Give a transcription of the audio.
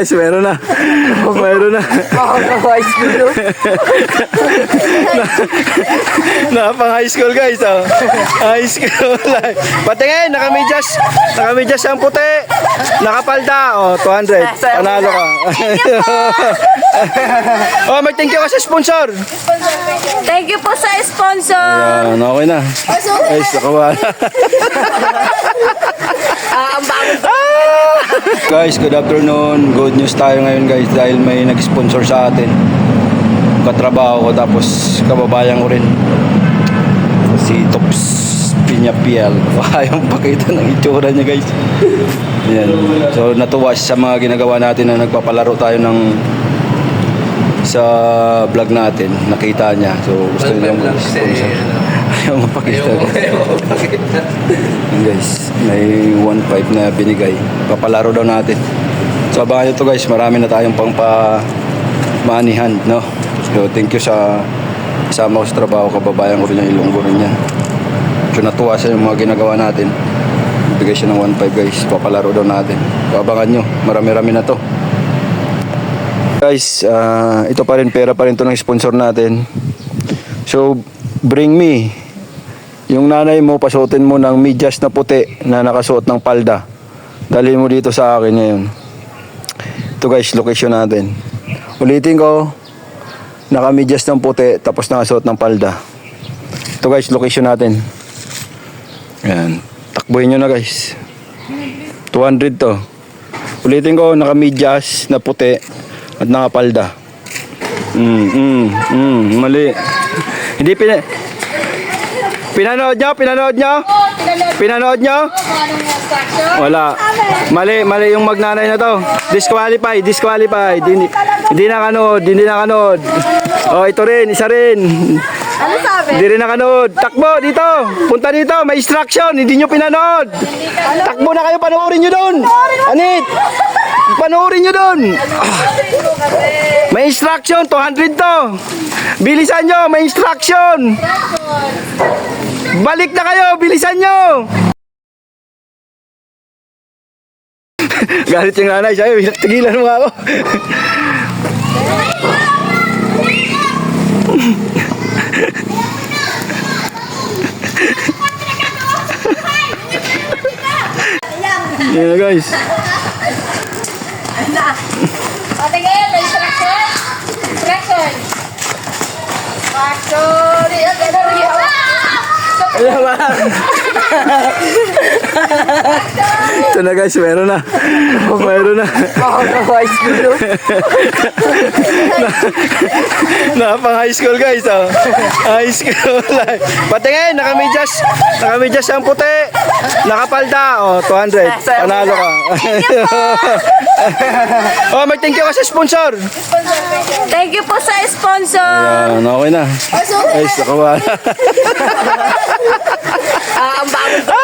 Guys, meron na. Meron na. Pang high school guys, oh. High school. Patingin, naka-medyas ang puti. Nakapalda, oh, 200. Panalo ka. Oh, may thank you ka sa sponsor. Thank you po sa sponsor. Yan, okay na. Guys, nakawala. Guys, good afternoon. Good news tayo ngayon guys dahil may nag-sponsor sa atin. Katrabaho ko tapos kababayan ko rin. Si Tops Piñapiel. Ayaw pakita ng itsura niya guys. Yan. So natuwa siya sa mga ginagawa natin na nagpapalaro tayo ng sa vlog natin. Nakita niya. So gusto niya mag-sponsor. Ayaw mapakita. Guys, may 1.5 na binigay. Papalaro daw natin. So abangan nyo to guys. Marami na tayong pang maanihan, no? So thank you sa kasama ko sa trabaho. Kababayan ko rin yung Ilonggo rin yan. So natuwa sa yung mga ginagawa natin. Bigay siya ng 1.5 guys. Papalaro daw natin. So abangan nyo. Marami-rami na to. Guys, ito pa rin. Pera pa rin to ng sponsor natin. So bring me. Yung nanay mo, pasuotin mo ng medyas na puti na nakasuot ng palda. Dalhin mo dito sa akin ngayon. Ito guys, location natin. Ulitin ko, naka-medyas ng puti tapos nakasuot ng palda. Ito guys, location natin. Ayan. Takbuhin nyo na guys. 200 to. Ulitin ko, naka-medyas na puti at nakapalda. Mali. Hindi Pinanood nyo? Wala. Mali yung magnanay na to. Disqualified. Hindi nakanood. Oh, ito rin, isa rin. Ano sabi? Hindi rin nakanood. Takbo dito. Punta dito, may instruction. Hindi nyo pinanood. Takbo na kayo, panoorin nyo dun. Anit. Panoorin nyo dun. May instruction, 200 to. Bilisan nyo, may instruction. Balik na kayo, bilisan nyo. Galit yung nanay, sabi, tigilan mo ako. Yan guys. Patingin, may instruction. Ito na guys, meron na. Pang high school guys, oh. High school. Patingin, naka-medyas ang puti. Nakapalda, oh, 200. Panalo ka. Oh, may thank you ka sa sponsor. Thank you po sa sponsor. Yan, okay na. Guys, nakawala. Ang bago.